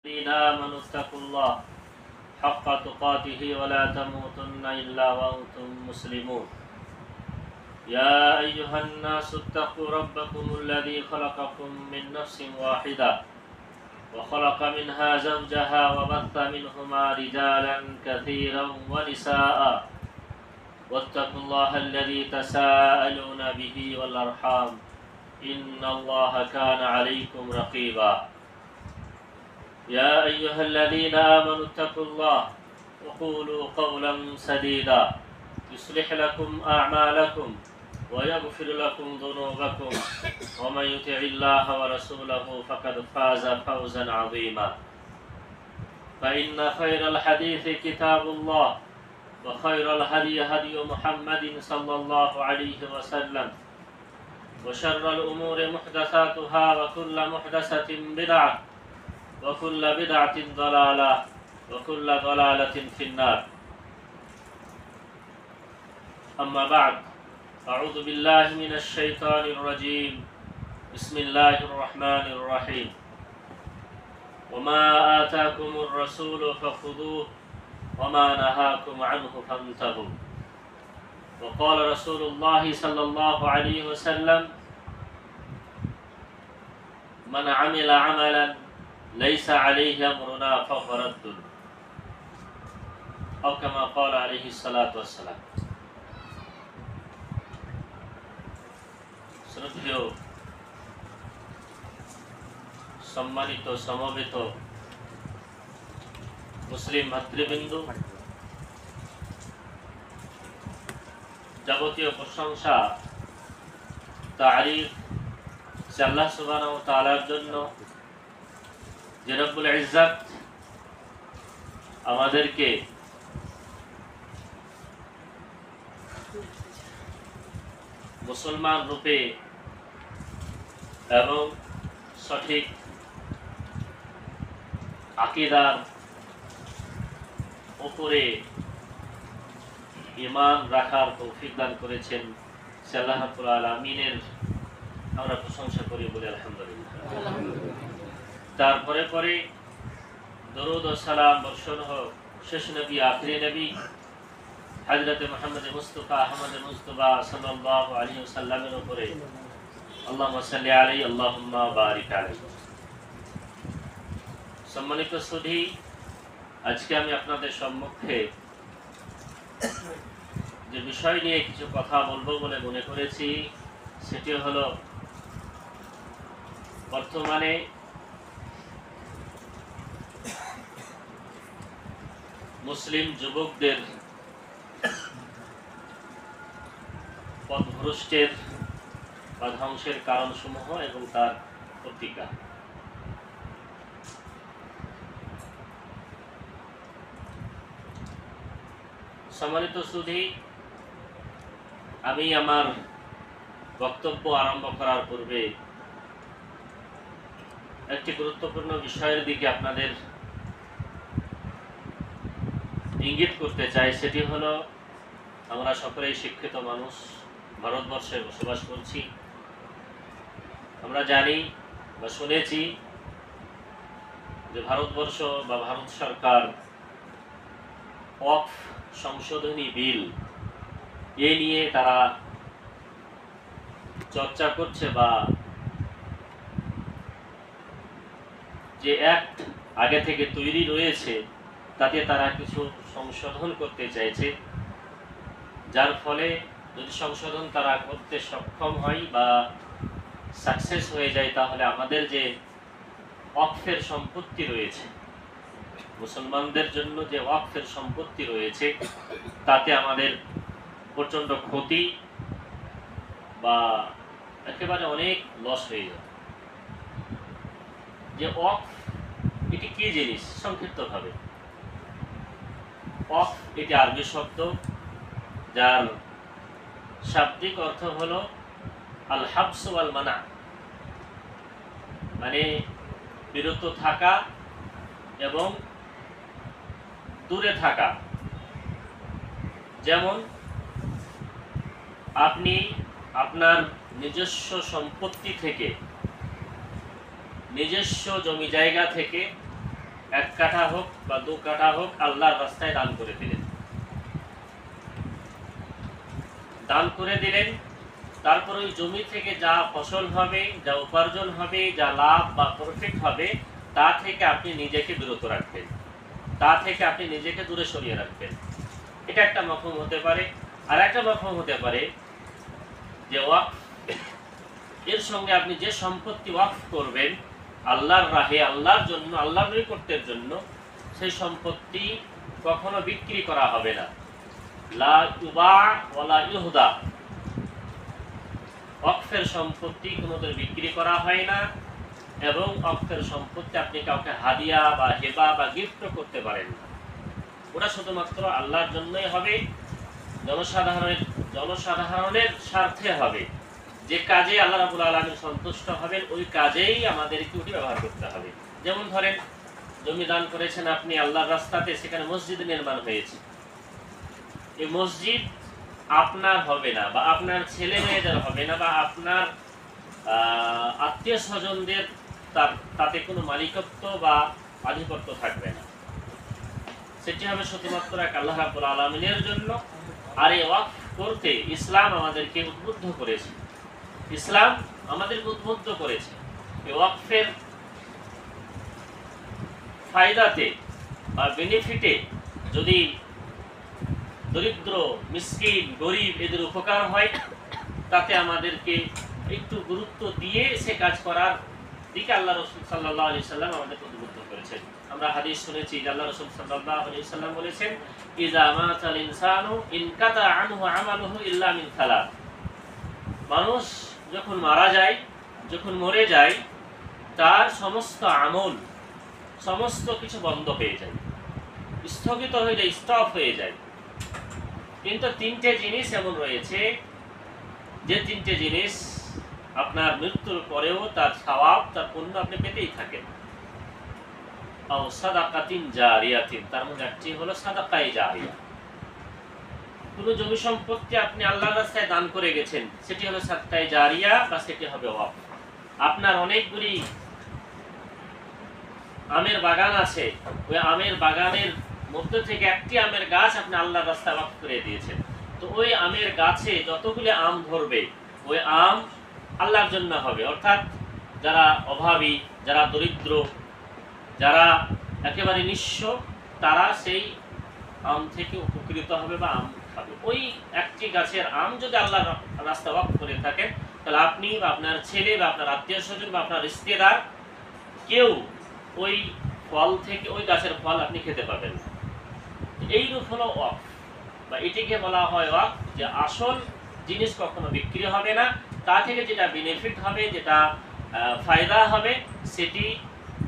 الذين آمنوا اتقوا الله حق تقاته ولا تموتن إلا وأنتم مسلمون يا أيها الناس اتقوا ربكم الذي خلقكم من نفس واحدة وخلق منها زوجها وبث منهما رجالا كثيرا ونساء واتقوا الله الذي تساءلون به والأرحام إن الله كان عليكم رقيبا يا أيها الذين آمنوا اتقوا الله وقولوا قولا سديدا يصلح لكم أعمالكم ويغفر لكم ذنوبكم ومن يطع الله ورسوله فقد فاز فوزا عظيما فإن خير الحديث كتاب الله وخير الهدي هدي محمد صلى الله عليه وسلم وشر الأمور محدثاتها وكل محدثة بدعة وكل بدعة ضلالة وكل ضلالة في النار أما بعد أعوذ بالله من الشيطان الرجيم بسم الله الرحمن الرحيم وما آتاكم الرسول فخذوه وما نهاكم عنه فانتهوا وقال رسول الله صلى الله عليه وسلم من عمل عملا ليس عليه أمرنا فهو رد أو كما قال عليه الصلاة والسلام শ্রদ্ধেয় সম্মানিত সমবেত মুসলিম ভাতৃবৃন্দ, যাবতীয় প্রশংসা তারিফ আল্লাহ সুবহানাহু ওয়া তাআলার জন্য, যে রব্বুল ইজ্জত আমাদেরকে মুসলমান রূপে এবং সঠিক আকীদার উপরে ঈমান রাখার তৌফিক দান করেছেন। আল্লাহ রাব্বুল আলামিনের আমরা প্রশংসা করি বলে আলহামদুলিল্লাহ। তারপরে পরে দরুদ ও সালাম বর্ষণ হোক শেষ নবী আখিরি নবী হযরত মুহাম্মদ মুস্তাফা আহমদ মুস্তাফা সাল্লাল্লাহু আলাইহি ওয়াসাল্লামের উপরে। আল্লাহুম্মা সাল্লি আলাইহি আল্লাহুম্মা বারিক আলাইহি। সম্মানিত সুধী, আজকে আমি আপনাদের সম্মুখে যে বিষয় নিয়ে কিছু কথা বলবো বলে মনে করেছি, সেটি হলো বর্তমানে মুসলিম যুবকদের পথভ্রষ্টের বা ধ্বংসের কারণসমূহ এবং তার প্রতিকার। সম্মানিত সুধী, আমি আমার বক্তব্য আরম্ভ করার পূর্বে একটি গুরুত্বপূর্ণ বিষয়ের দিকে আপনাদের ইঙ্গিত করতে চাই। সেটি হলো, আমরা সকলেই শিক্ষিত মানুষ, ভারতবর্ষে বসবাস করছি। আমরা জানি বা শুনেছি যে ভারতবর্ষ বা ভারত সরকার ওয়াকফ সংশোধনী বিল এ নিয়ে তারা চর্চা করছে, বা যে অ্যাক্ট আগে থেকে তৈরি রয়েছে তাতে তারা কিছু সংশোধন করতে চাইছে, যার ফলে যদি সংশোধন তারা করতে সক্ষম হয় বা সাকসেস হয়ে যায়, তাহলে আমাদের যে ওয়াকফের সম্পত্তি রয়েছে, মুসলমানদের জন্য যে ওয়াকফের সম্পত্তি রয়েছে, তাতে আমাদের প্রচণ্ড ক্ষতি বা একেবারে অনেক লস হয়ে যাবে। যে ওয়াকফ এটি কি জিনিস? সংক্ষিপ্তভাবে, ওয়াকফ এটি আরবি শব্দ, যার শাব্দিক অর্থ হলো আল হাবস ওয়াল মানা, মানে বিরত থাকা এবং দূরে থাকা। যেমন আপনি আপনার নিজস্ব সম্পত্তি থেকে, নিজস্ব জমি জায়গা থেকে 1 কাঠা হোক বা 2 কাঠা হোক আল্লাহর রাস্তায় দান করে দিলেন। দান করে দিলেন, তারপর ওই জমি থেকে যা ফসল হবে, যা উপার্জন হবে, যা লাভ বা প্রফিট হবে, তা থেকে আপনি নিজেকে বিরত রাখবেন, তা থেকে আপনি নিজেকে দূরে সরিয়ে রাখবেন। এটা একটা মফহুম হতে পারে। আর একটা মফহুম হতে পারে যে ওয়াকফ, এর সঙ্গে আপনি যে সম্পত্তি ওয়াকফ করবেন আল্লাহর রাহে, আল্লাহর জন্য, আল্লাহর নৈকট্যের জন্য, সেই সম্পত্তি কখনো বিক্রি করা হবে না। লা ইউবা ওয়ালা ইউহদা, ওয়াকফের সম্পত্তি কোনোদিন বিক্রি করা হয় না, এবং ওয়াকফের সম্পত্তি আপনি কাউকে হাদিয়া বা হেবা বা গিফট করতে পারেন না। ওটা শুধুমাত্র আল্লাহর জন্যই হবে, জনসাধারণের স্বার্থে হবে। যে কাজে আল্লাহ রাব্বুল আলামিন সন্তুষ্ট হবেন ওই কাজেই আমাদেরকে ওটি ব্যবহার করতে হবে। যেমন ধরেন, জমি দান করেছেন আপনি আল্লাহর রাস্তাতে, সেখানে মসজিদ নির্মাণ হয়েছে। এই মসজিদ আপনার হবে না, বা আপনার ছেলে মেয়েদের হবে না, বা আপনার আত্মীয় স্বজনদের তাতে কোনো মালিকত্ব বা আধিপত্য থাকবে না। সেটি হবে শুধুমাত্র এক আল্লাহ রাব্বুল আলামিনের জন্য। আর এই ওয়াকফ করতে ইসলাম আমাদেরকে উদ্বুদ্ধ করেছে, ইসলাম আমাদেরকে উদ্বুদ্ধ করেছে। এই ওয়াকফের ফায়দাতে বা বেনিফিটে যদি দরিদ্র, মিসকিন, গরিব এদের উপকার হয়, তাতে আমাদেরকে একটু গুরুত্ব দিয়ে সে কাজ করার দিকে আল্লাহ রাসূল সাল্লাল্লাহু আলাইহি সাল্লাম আমাদেরকে উদ্বুদ্ধ করেছেন। আমরা হাদিস শুনেছি যে আল্লাহ রাসূল সাল্লাল্লাহু আলাইহি সাল্লাম বলেছেন, ইযা মাতাল ইনসানু ইনকাতা আনহু আমালুহু ইল্লা মিন সালাত। মানুষ যখন মারা যায়, যখন মরে যায়, তার সমস্ত আমল, সমস্ত কিছু বন্ধ হয়ে যায়, স্থগিত হয়ে যায়, স্টপ হয়ে যায়। কিন্তু 3টে জিনিস এমন রয়েছে যে 3টে জিনিস আপনার মৃত্যুর পরেও তার সওয়াব, তার পুণ্য আপনি পেতেই থাকেন। আও সাদাকাতিন জারিয়াতিন, তার মধ্যে একটি হলো সাদাকায়ে জারিয়া। কোন জমি সম্পত্তি আপনি আল্লাহর রাস্তায় দান করে গেছেন, সেটি হলো সাদাকায়ে জারিয়া, বা সেটি হবে ওয়াকফ। আপনার অনেকগুলি আমের বাগান আছে, ওই আমের বাগানের মধ্যে থেকে একটি আমের গাছ আপনি আল্লাহর রাস্তায় ওয়াকফ করে দিয়েছেন। তো ওই আমের গাছে যতগুলি আম ধরবে, ওই আম আল্লাহর জন্য হবে। অর্থাৎ যারা অভাবী, যারা দরিদ্র, যারা একেবারে নিঃস্ব, তারা সেই আম থেকে উপকৃত হবে বা আম খাবে। ওই একটি গাছের আম যদি আল্লাহর রাস্তায় ওয়াকফ করে থাকেন, তাহলে আপনি বা আপনার ছেলে বা আপনার আত্মীয় স্বজন বা আপনার রিশতেদার কেউ ওই ফল থেকে, ওই গাছের ফল আপনি খেতে পাবেন না। এই রূপ হলো ওয়াকফ, বা এটিকে বলা হয় ওয়াকফ, যে আসল জিনিস কখনো বিক্রি হবে না, তা থেকে যেটা বেনিফিট হবে, যেটা ফায়দা হবে, সেটি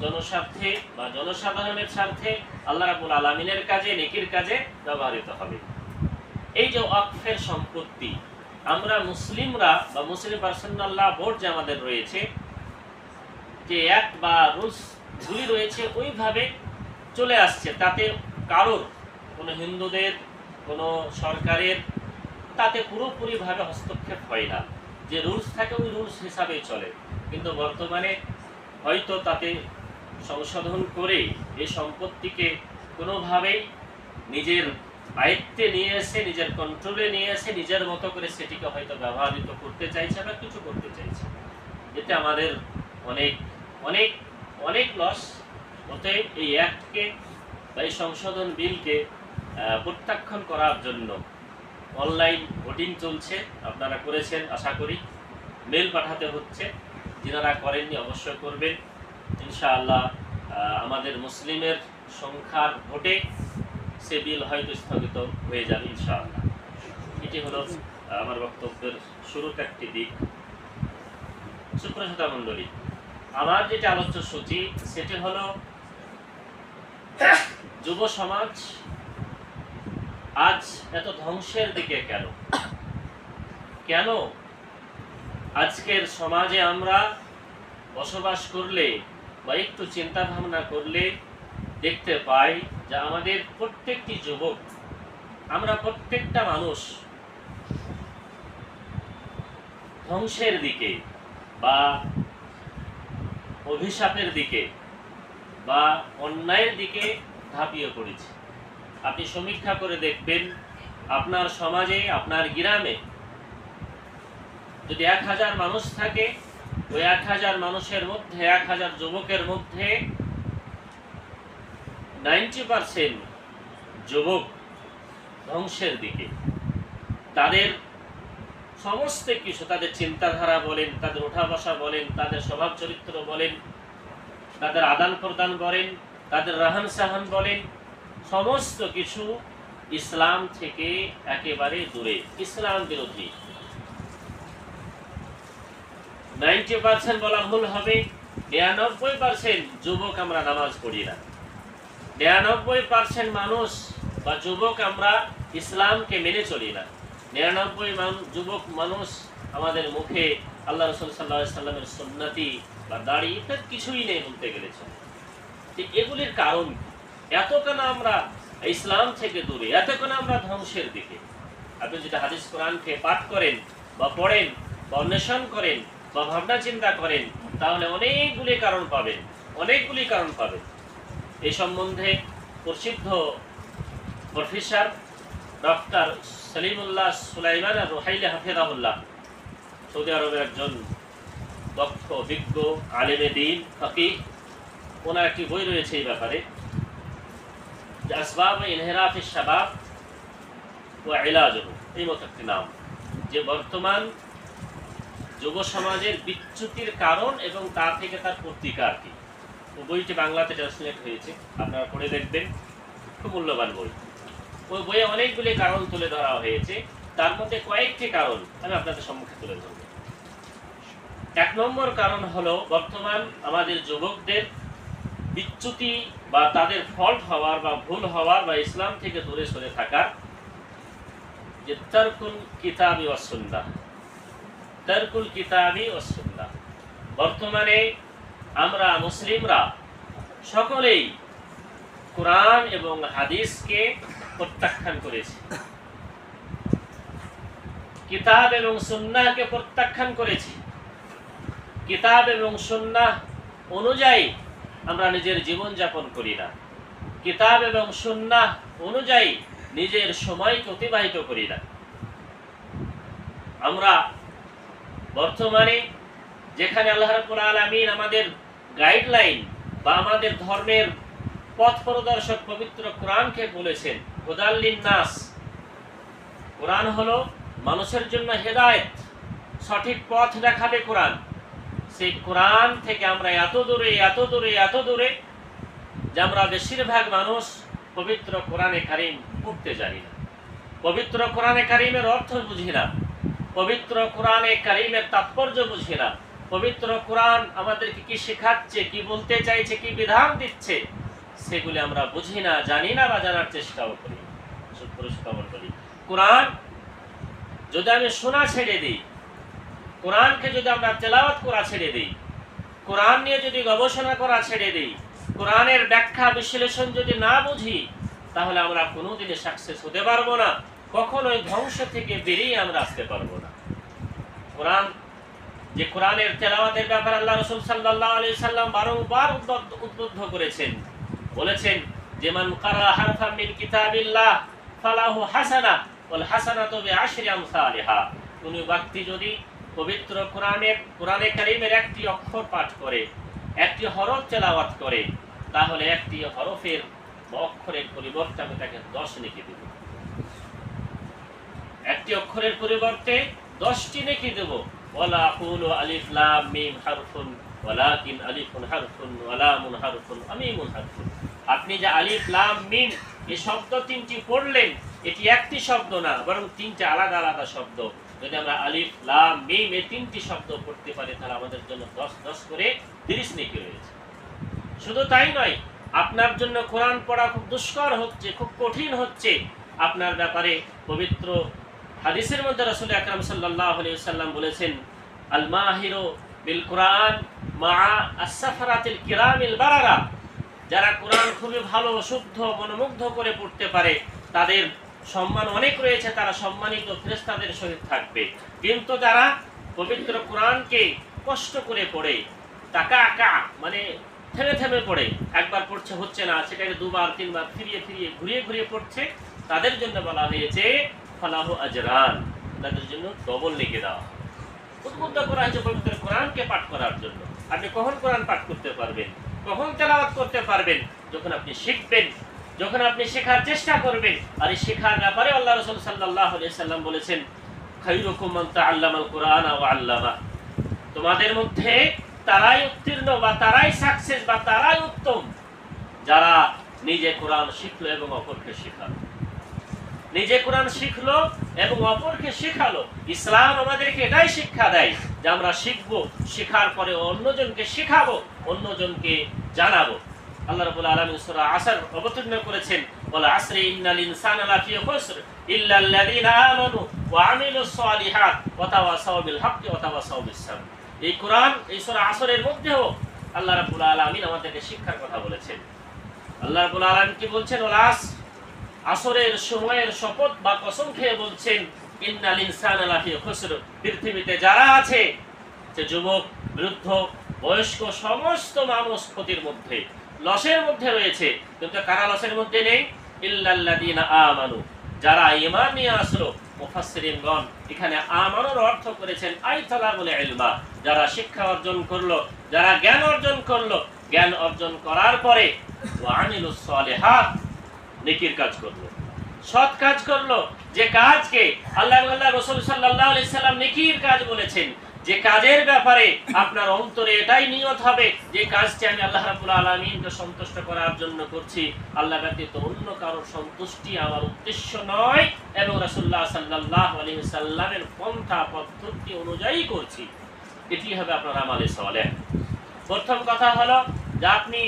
জনস্বার্থে বা জনসাধারণের স্বার্থে, আল্লাহ রাব্বুল আলামিনের কাজে, নেকির কাজে ব্যবহৃত হবে। এই যে ওয়াকফের সম্পত্তি, আমরা মুসলিমরা বা মুসলিম পার্সোনাল ল বোর্ড যে আমাদের রয়েছে, যে অ্যাক্ট বা রুলস গুলি রয়েছে, ওইভাবে চলে আসছে। তাতে কারোর, কোনো হিন্দুদের, কোনো সরকারের তাতে পুরোপুরিভাবে হস্তক্ষেপ হয় না। যে রুলস থাকে ওই রুলস হিসাবেই চলে। কিন্তু বর্তমানে হয়তো তাতে সংশোধন করে এই সম্পত্তিকে কোনোভাবেই নিজের আয়ত্তে নিয়ে এসে, নিজের কন্ট্রোলে নিয়ে এসে, নিজের মতো করে সেটিকে হয়তো ব্যবহৃত করতে চাইছে বা কিছু করতে চাইছে। এতে আমাদের অনেক অনেক অনেক লস। অতএব এই অ্যাক্টকে বা এই সংশোধন বিলকে প্রত্যাখ্যান করার জন্য অনলাইন ভোটিং চলছে, আপনারা করেছেন আশা করি, মেল পাঠাতে হচ্ছে। যারা করেননি অবশ্যই করবেন। ইনশাআল্লাহ আমাদের মুসলিমের সংখ্যার ভোটে সে বিল হয়তো স্থগিত হয়ে যাবে ইনশাআল্লাহ। এটি হলো আমার বক্তব্যের শুরুর একটি দিক। সুপ্রসিদ্ধ মণ্ডলী, আমার যেটা আলোচ্য সূচি সেটি হলো যুব সমাজ আজ এত ধ্বংসের দিকে কেন? কেন আজকের সমাজে আমরা বসবাস করলে বা একটু চিন্তা ভাবনা করলে দেখতে পাই যে আমাদের প্রত্যেকটি যুবক, আমরা প্রত্যেকটা মানুষ ধ্বংসের দিকে বা অভিশাপের দিকে বা অন্যায়ের দিকে ঝাঁপিয়ে পড়েছি। আপনি সমীক্ষা করে দেখবেন, আপনার সমাজে, আপনার গ্রামে যদি 1000 মানুষ থাকে, ওই 1000 মানুষের মধ্যে, 1000 যুবকের মধ্যে 90% যুবক ধ্বংসের দিকে। তাদের সমস্ত কিছু, তাদের চিন্তাধারা বলেন, তাদের ওঠা বসা বলেন, তাদের স্বভাব চরিত্র বলেন, তাদের আদান প্রদান বলেন, তাদের রাহান সাহান বলেন, সমস্ত কিছু ইসলাম থেকে একেবারে দূরে, ইসলাম বিরোধী। 90% বলা ভুল হবে, 99% যুবক আমরা নামাজ পড়ি না। 99% মানুষ বা যুবক আমরা ইসলামকে মেনে চলি না। 99 যুবক মানুষ আমাদের মুখে আল্লাহ রাসূল সাল্লাল্লাহু আলাইহি সাল্লামের সুন্নতি বা দাড়ি ইত্যাদি কিছুই নেই বলতে গেলে। এগুলির কারণ এত কেন আমরা ইসলাম থেকে দূরে, এত কেন আমরা ধ্বংসের দিকে? আপনি যদি হাদিস কোরআনকে পাঠ করেন বা পড়েন বা অন্বেষণ করেন বা ভাবনা চিন্তা করেন, তাহলে অনেকগুলি কারণ পাবেন, অনেকগুলি কারণ পাবেন। এই সম্বন্ধে প্রসিদ্ধ professor doctor Salimullah Sulaiman Ruhaili হাফিজাহুল্লাহ, সৌদি আরবের একজন দক্ষ অভিজ্ঞ আলেমে দ্বীন ফকিহ, ওনার একটি বই রয়েছে এই ব্যাপারে, আসবাব ইনহিরাফ শাবাব ওয়া ইলাজুহু, এই মতো একটি নাম, যে বর্তমান যুব সমাজের বিচ্যুতির কারণ এবং তা থেকে তার প্রতিকার কি। বইটি বাংলাতে ট্রান্সলেট হয়েছে, আপনারা পড়ে দেখবেন, খুব মূল্যবান বই। ওই বইয়ে অনেকগুলি কারণ তুলে ধরা হয়েছে, তার মধ্যে কয়েকটি কারণ আমি আপনাদের সম্মুখে তুলে ধরব। 1 নম্বর কারণ হলো বর্তমান আমাদের যুবকদের বিচ্যুতি বা তাদের ফল্ট হওয়ার বা ভুল হওয়ার বা ইসলাম থেকে দূরে সরে থাকার, যে তারকুল কিতাবি ওয়াস সুন্নাহ, তারকুল কিতাবি ওয়াস সুন্নাহ। বর্তমানে আমরা মুসলিমরা সকলেই কোরআন এবং হাদিসকে প্রত্যাখ্যান করেছি, কিতাব এবং সুন্নাহকে প্রত্যাখ্যান করেছি। কিতাব এবং সুন্নাহ অনুযায়ী আমরা নিজের জীবন যাপন করি না, কিতাব এবং সুন্নাহ অনুযায়ী নিজের সময়কে অতিবাহিত করি না। আমরা বর্তমানে যেখানে আল্লাহ রাব্বুল আলামিন আমাদের গাইডলাইন বা আমাদের ধর্মের পথ প্রদর্শক পবিত্র কোরআনকে বলেছেন হুদাল লিন্নাস, কোরআন হলো মানুষের জন্য হেদায়েত, সঠিক পথ দেখাবে কোরআন। সেই কোরআন থেকে আমরা এত দূরে, এত দূরে, এত দূরে যে আমরা বেশিরভাগ মানুষ পবিত্র কোরআনে কারীম পড়তে জানি না, পবিত্র কোরআনে কারীমের অর্থ বুঝি না, পবিত্র কোরআনে কারীমের তাৎপর্য বুঝি না, পবিত্র কোরআন আমাদেরকে কি শেখাচ্ছে, কি বলতে চাইছে, কি বিধান দিচ্ছে, সেগুলি আমরা বুঝি না, জানি না বা জানার চেষ্টাও করি। কোরআন যদি আমি শোনা ছেড়ে দিই, কোরআনকে যদি আমরা তেলাওয়াত করা ছেড়ে দিই, কোরআন নিয়ে যদি গবেষণা করা ছেড়ে দিই, কোরআনের ব্যাখ্যা বিশ্লেষণ যদি না বুঝি, তাহলে আমরা কোনোদিনই সাকসেস হতে পারবো না, কখনোই ধ্বংস থেকে বেরিয়ে আমরা আসতে পারবো না। কোরআন, যে কোরআনের তেলাওয়াতের ব্যাপারে আল্লাহ রাসূল সাল্লাল্লাহু আলাইহি সাল্লাম বারংবার উদ্বুদ্ধ করেছেন, বলেছেন যে মান কারা হারফাম মিন কিতাবিল্লাহ ফালাহু হাসানাহ ওয়াল হাসানাতু বিআশরি আমসালিহা। কোন ব্যক্তি যদি পবিত্র কোরআনে কারীমের একটি অক্ষর পাঠ করে, একটি হরফ তেলাওয়াত করে, তাহলে একটি হরফের বা অক্ষরের পরিবর্তে আমি তাকে 10 নেকি দেব। একটি অক্ষরের পরিবর্তে 10টি নেকি দেব। ওয়ালা আকুলু আলিফ লাম মিম হারফুন ওয়ালাকিন আলিফুন হারফুন ওয়া লামুন হারফুন ওয়া মিমুন হারফুন। আপনি যে আলিফ লাম মিম এই শব্দ 3টি পড়লেন, এটি একটি শব্দ না, বরং 3টি আলাদা আলাদা শব্দ। যদি আমরা আলিফ লাম মিম এই 3টি শব্দ পড়তে পারি, তাহলে আমাদের জন্য 10 করে 30 নেকি রয়েছে। শুধু তাই নয়, আপনার জন্য কোরআন পড়া খুব দুষ্কর হচ্ছে, খুব কঠিন হচ্ছে, আপনার ব্যাপারে পবিত্র হাদিসের মধ্যে রাসূল আকরাম সাল্লাল্লাহু আলাইহি ওয়াসাল্লাম বলেছেন, আল মাহিরু বিল কোরআন মা আস-সাফরাতিল কিরামিল বারারা। যারা কোরআন খুবই ভালো, শুদ্ধ, মনোমুগ্ধ করে পড়তে পারে, তাদের সম্মান অনেক রয়েছে, তারা সম্মানিত ফেরেশতাদের সহিত থাকবে। কিন্তু যারা পবিত্র কোরআনকে কষ্ট করে পড়ে, তাকা মানে থেমে থেমে পড়ে, একবার পড়ছে হচ্ছে না, সেটাকে দুবার তিনবার ফিরিয়ে ফিরিয়ে ঘুরিয়ে ঘুরিয়ে পড়ছে, তাদের জন্য বলা হয়েছে ফালাহু আজরান, তাদের জন্য ডবল লিখে দেওয়া। উদ্বুদ্ধ করা হয়েছে পবিত্র কোরআনকে পাঠ করার জন্য। আপনি কখন কোরআন পাঠ করতে পারবেন, কখন তেলাওয়াত করতে পারবেন? যখন আপনি শিখবেন, যখন আপনি শেখার চেষ্টা করবেন। আর এই শেখার ব্যাপারে আল্লাহ রাসূল সাল্লাল্লাহু আলাইহি সাল্লাম বলেছেন, খায়রুকুম মান তাআল্লামাল কুরআনা ওয়া আল্লামা। তোমাদের মধ্যে তারাই উত্তীর্ণ বা তারাই সাকসেস বা তারাই উত্তম যারা নিজে কোরআন শিখলো এবং অপরকে শেখালো। নিজে কোরআন শিখলো এবং অপরকে শেখালো। ইসলাম আমাদেরকে এটাই শিক্ষা দেয় যে আমরা শিখবো, শেখার পরে অন্যজনকে শেখাবো, অন্যজনকে জানাবো। আল্লাহ রাব্বুল আলামিন সূরা আসর অবতীর্ণ করেছেন, ওয়াল আসরি ইন্নাল ইনসানা লাফি খুসর ইল্লাল্লাযিনা আমানু ওয়া আমিলুস সালিহাত ওয়া তাওয়াসাউ বিল হাক্কি ওয়া তাওয়াসাউ বিস সাবর। এই কোরআন, এই সূরা আসরের মধ্যেও আল্লাহ রাব্বুল আলামিন আমাদেরকে শিক্ষার কথা বলেছেন। আল্লাহ রাব্বুল আলামিন কি বলছেন? ওয়াল আসরের সময়ের শপথ বা কসম খেয়ে বলছেন, ইন্নাল ইনসানা লাফি খুসর। পৃথিবীতে যারা আছে, যে যুবক, বৃদ্ধ, বয়স্ক, সমস্ত মানুষ ক্ষতির মধ্যে, লসের মধ্যে রয়েছে। কিন্তু কারা লসের মধ্যে নেই? ইল্লাল্লাযিনা আমানু, যারা ঈমান নিয়ে আসলো। মুফাসসিরিনগণ এখানে আমানুর অর্থ করেছেন আই তালাবুল ইলমা, যারা শিক্ষা অর্জন করলো, যারা জ্ঞান অর্জন করলো, জ্ঞান অর্জন করার পরে ওয়া আমিলুস সালিহাত, নেকির কাজ করলো, সৎ কাজ করলো। যে কাজকে আল্লাহ রাসূল সাল্লাল্লাহু আলাইহি সাল্লাম নেকির কাজ বলেছেন, যে কাজের ব্যাপারে আপনার অন্তরে এটাই নিয়ত হবে যে কাজটি আমি আল্লাহ রাব্বুল আলামিনকে সন্তুষ্ট করার জন্য করছি, আল্লাহ ব্যতীত অন্য কারো সন্তুষ্টি আমার উদ্দেশ্য নয়, এবং রাসূলুল্লাহ সাল্লাল্লাহু আলাইহি সাল্লামের পন্থা পদ্ধতি অনুযায়ী করছি, এটি হবে আপনার আমালে সালেহ। প্রথম কথা হলো যে আপনি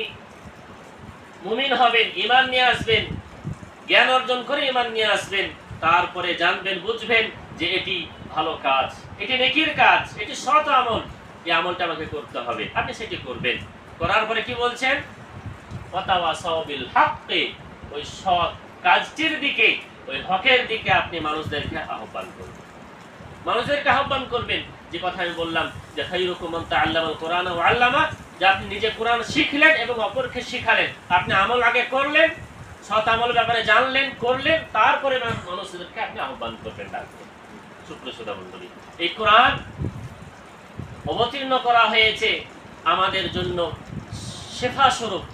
মুমিন হবেন, ঈমান নিয়ে আসবেন, জ্ঞান অর্জন করে ঈমান নিয়ে আসবেন, তারপরে জানবেন, বুঝবেন যে এটি ভালো কাজ, এটি নেকির কাজ, এটি সৎ আমল, এই আমলটা আমাকে করতে হবে। আপনি সেটি করবেন। করার পরে কি বলছেন? ওয়াতাওয়াসাউ বিল হাক্কি, ওই সৎ কাজটির দিকে, ওই হকের দিকে আপনি মানুষদেরকে আহ্বান করবেন। মানুষদেরকে আহ্বান করবেন, যে কথা আমি বললাম যে খায়রুকুম মান তাআল্লামাল কুরআনা ওয়া আল্লামা, যে আপনি নিজে কোরআন শিখলেন এবং অপরকে শিখালেন। আপনি আমল আগে করলেন, সৎ আমল ব্যাপারে জানলেন, করলেন, তারপরে মানুষদেরকে আপনি আহ্বান করবেন, ডাকবেন। সুপ্রসদা মণ্ডলী, এই কোরআন অবতীর্ণ করা হয়েছে আমাদের জন্য শেফা স্বরূপ,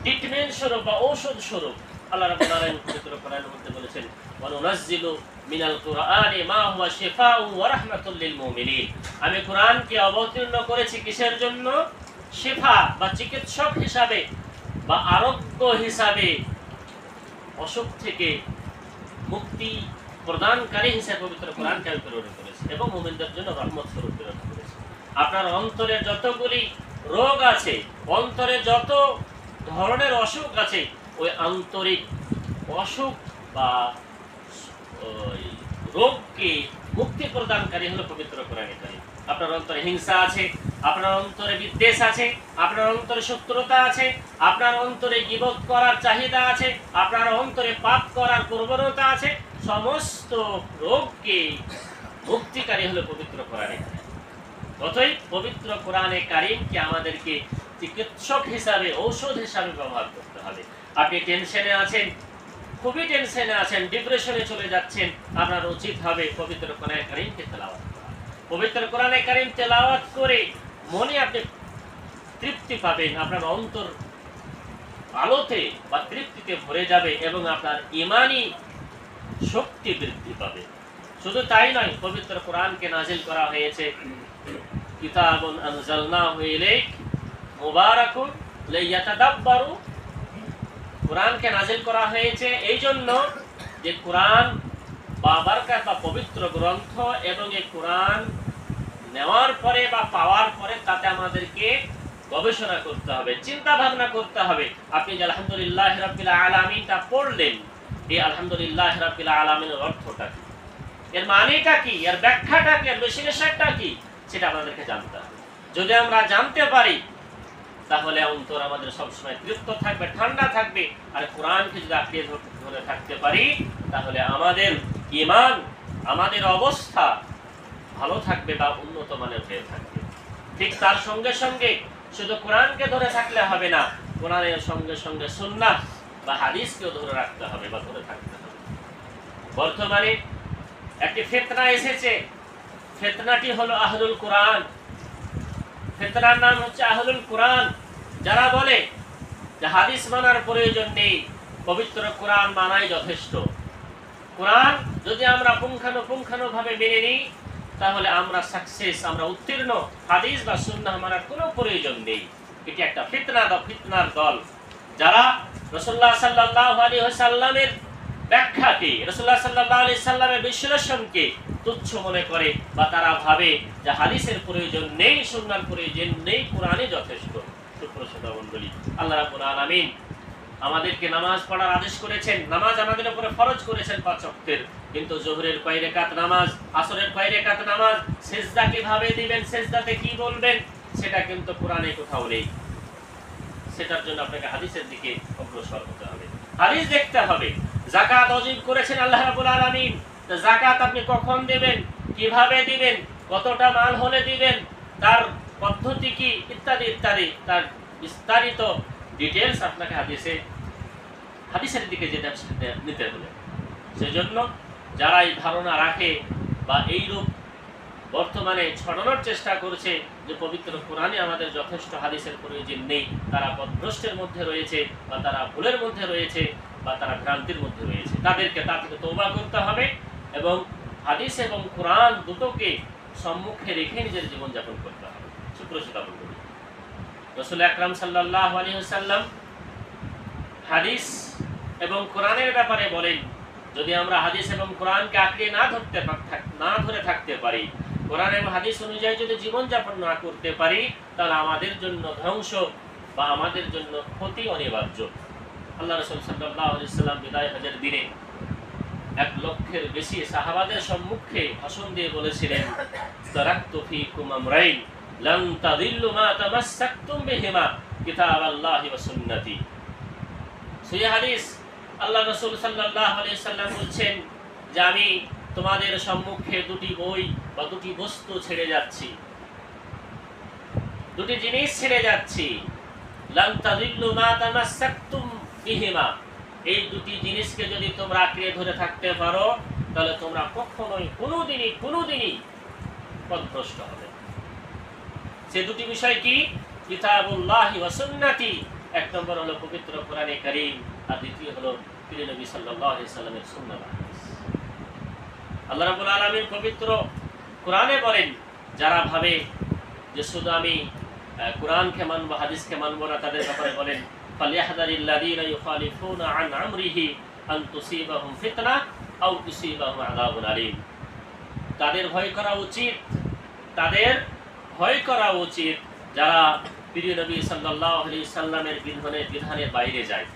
ট্রিটমেন্ট স্বরূপ বা ঔষধ স্বরূপ। আল্লাহ রাব্বুল আলামিন পবিত্র কোরআনের মধ্যে বলেছেন, ওয়া নুনাজ্জিলু মিনাল কুরআনি মা হুয়া শিফাউ ওয়া রাহমাতুল লিল মুমিনিন। আমি কোরআনকে অবতীর্ণ করেছি কিসের জন্য? শিফা বা চিকিৎসক হিসাবে বা আরোগ্য হিসাবে, অসুখ থেকে মুক্তি প্রদানকারী হিসেবে পবিত্র কোরআনকে আমি প্রেরণ করেছি, এবং মুমিনদের জন্য রহমত স্বরূপ প্রেরণ করেছি। আপনার অন্তরে যতগুলি রোগ আছে, অন্তরে যত ধরনের অসুখ আছে, ওই আন্তরিক অসুখ বা রোগকে মুক্তি প্রদানকারী হলো পবিত্র কোরআনে কারীম। আপনার অন্তরে হিংসা আছে, আপনার অন্তরে বিদ্বেষ আছে, আপনার অন্তরে শত্রুতা আছে, আপনার অন্তরে গীবত করার চাহিদা আছে, আপনার অন্তরে পাপ করার প্রবণতা আছে, সমস্ত রোগকে মুক্তিকারী হলো পবিত্র কোরআনে কারীম। অতএব পবিত্র কোরআনে কারীমকে আমাদেরকে চিকিৎসক হিসাবে, ঔষধ হিসাবে ব্যবহার করতে হবে। আপনি টেনশনে আছেন, খুবই টেনশনে আছেন, ডিপ্রেশনে চলে যাচ্ছেন, আপনার উচিত হবে পবিত্র কোরআনে কারীমকে তেলাওয়াত করা। পবিত্র কোরআনে কারীম তেলাওয়াত করে মনে আপনি তৃপ্তি পাবেন, আপনার অন্তর আলোতে বা তৃপ্তিতে ভরে যাবে এবং আপনার ঈমানি শক্তি বৃদ্ধি পাবে। শুধু তাই নয়, পবিত্র কোরআনকে নাজিল করা হয়েছে কিতাবুন আনজালনাহু ইলাইক মুবারাকুন লিয়াতাদাব্বারু। কোরআনকে নাজিল করা হয়েছে এই জন্য যে কোরআন বা বারকাত বা পবিত্র গ্রন্থ, এবং এই কোরআন নেওয়ার পরে বা পাওয়ার পরে তাতে আমাদেরকে গবেষণা করতে হবে, চিন্তা ভাবনা করতে হবে। আপনি যে আলহামদুলিল্লাহ রাব্বিল আলামিনটা পড়লেন, এই আলহামদুলিল্লাহ রাব্বিল আলামিনের অর্থটা কি, এর মানেটা কি, এর ব্যাখ্যাটা কি, এর বিশ্লেষণটা কি, সেটা আমাদেরকে জানতে হবে। যদি আমরা জানতে পারি তাহলে অন্তর আমাদের সবসময় তৃপ্ত থাকবে, ঠান্ডা থাকবে। আর কোরআনকে যদি আঁকড়ে ধরে থাকতে পারি তাহলে আমাদের ঈমান, আমাদের অবস্থা ভালো থাকবে বা উন্নত মানের হয়ে থাকবে। ঠিক তার সঙ্গে সঙ্গে শুধু কোরআনকে ধরে থাকলে হবে না, কোরআনের সঙ্গে সঙ্গে সুন্নাহ বা হাদিসকেও ধরে রাখতে হবে বা ধরে থাকতে হবে। বর্তমানে একটি ফিতনা এসেছে, ফিতনাটি হলো আহলুল কোরআন। ফিতনার নাম হচ্ছে আহলুল কোরআন। যারা বলে যে হাদিস মানার প্রয়োজন নেই, পবিত্র কোরআন মানাই যথেষ্ট। কোরআন যদি আমরা পুঙ্খানুপুঙ্খানুভাবে মেনে নিই তাহলে আমরা সাকসেস, আমরা উত্তীর্ণ। হাদিস বা সুন্নাহ মানার কোনো প্রয়োজন নেই। এটি একটা ফিতনার দল, যারা রাসূলুল্লাহ সাল্লাল্লাহু আলাইহি ওয়াসাল্লামের ব্যাখ্যাকে, রাসূলুল্লাহ সাল্লাল্লাহু আলাইহি সাল্লামের বিশ্লেষণকে তুচ্ছ মনে করে, বা তারা ভাবে যে হাদিসের প্রয়োজন নেই, সুন্নাহর প্রয়োজন নেই, কোরআনই যথেষ্ট। সুপ্রসিদ্ধ মণ্ডলী, আল্লাহ রাব্বুল আলামিন আমাদেরকে নামাজ পড়ার আদেশ করেছেন, নামাজ আমাদের উপরে ফরজ করেছেন 5 ওয়াক্তের, কিন্তু যোহরের কয় রাকাত নামাজ, আসরের কয় রাকাত নামাজ, সিজদা কিভাবে দিবেন, সিজদাতে কি বলবেন, সেটা কিন্তু কোরআনে কোথাও নেই। সেটার জন্য আপনাকে হাদিসের দিকে অগ্রসর হতে হবে, হাদিস দেখতে হবে। যাকাত ওয়াজিব করেছেন আল্লাহ রাব্বুল আলামিন, তো যাকাত আপনি কখন দিবেন, কিভাবে দিবেন, কতটা মাল হলে দিবেন, তার পদ্ধতি কি, ইত্যাদি ইত্যাদি, তার বিস্তারিত ডিটেইলস আপনাকে হাদিসের দিকে যেতে নিতে হবে। সেজন্য যারা এই ধারণা রাখে বা এইরূপ বর্তমানে ছড়ানোর চেষ্টা করছে যে পবিত্র কোরআনে আমাদের যথেষ্ট, হাদিসের প্রয়োজন নেই, তারা পথভ্রষ্টের মধ্যে রয়েছে, বা তারা ভুলের মধ্যে রয়েছে, বা তারা ভ্রান্তির মধ্যে রয়েছে। তাদেরকে তা থেকে তওবা করতে হবে এবং হাদিস এবং কোরআন দুটোকে সম্মুখে রেখে নিজের জীবনযাপন করতে হবে। সুপ্রসিদ্ধ বন্ধু, রাসূল আকরাম সাল্লাল্লাহু আলাইহি ওয়াসাল্লাম হাদিস এবং কোরআনের ব্যাপারে বলেন, যদি আমরা হাদিস এবং কোরআনকে আঁকড়ে না ধরে থাকতে পারি, কোরআন এবং হাদিস অনুযায়ী যদি জীবনযাপন না করতে পারি, তাহলে আমাদের জন্য ধ্বংস বা আমাদের জন্য ক্ষতি অনিবার্য। আল্লাহ রাসূল সাল্লাল্লাহু আলাইহি ওয়াসাল্লাম বিদায় হজের দিনে 1 লক্ষের বেশি সাহাবাদের সম্মুখে ভাষণ দিয়ে বলেছিলেন, তারাকতু ফীকুম আমরাইন লান তাদিল্লু মা তামাসসাকতুম বিহিমা কিতাবাল্লাহি ওয়া সুন্নতি। সহিহ হাদিস, আল্লাহ রাসূল সাল্লাল্লাহু আলাইহি ওয়াসাল্লাম বলছেন যে আমি তোমাদের সম্মুখে 2টি বই বা 2টি বস্তু ছেড়ে যাচ্ছি, 2টি জিনিস ছেড়ে যাচ্ছি। লান তাদিল্লু মা তামাসসাকতুম বিহিমা, এই 2টি জিনিসকে যদি তোমরা আঁকড়ে ধরে থাকতে পারো তাহলে তোমরা কখনোই কোনোদিনই পথভ্রষ্ট হবে। সে 2টি বিষয় কি? কিতাবুল্লাহি ওয়া সুন্নতি। 1 নম্বর হলো পবিত্র কোরআনে কারীম, আর দ্বিতীয় হলো প্রিয় নবী সাল্লাল্লাহু আলাইহি সাল্লামের সুন্নাহ। আল্লাহ রাব্বুল আলামিন পবিত্র কোরআনে বলেন, যারা ভাবে যে শুধু আমি কোরআনকে মানব, হাদিসকে মানব না, তাদের ব্যাপারে বলেন, ফালিয়াহদারিল্লাযীনা ইউখালিফুনা আন আমরিহি আন তুসিবাহুম ফিতনা আও তুসিবাহুম আযাবুন আলীম। তাদের ভয় করা উচিত যারা প্রিয় নবী সাল্লাল্লাহু আলাইহি সাল্লামের বিধানের বাইরে যায়।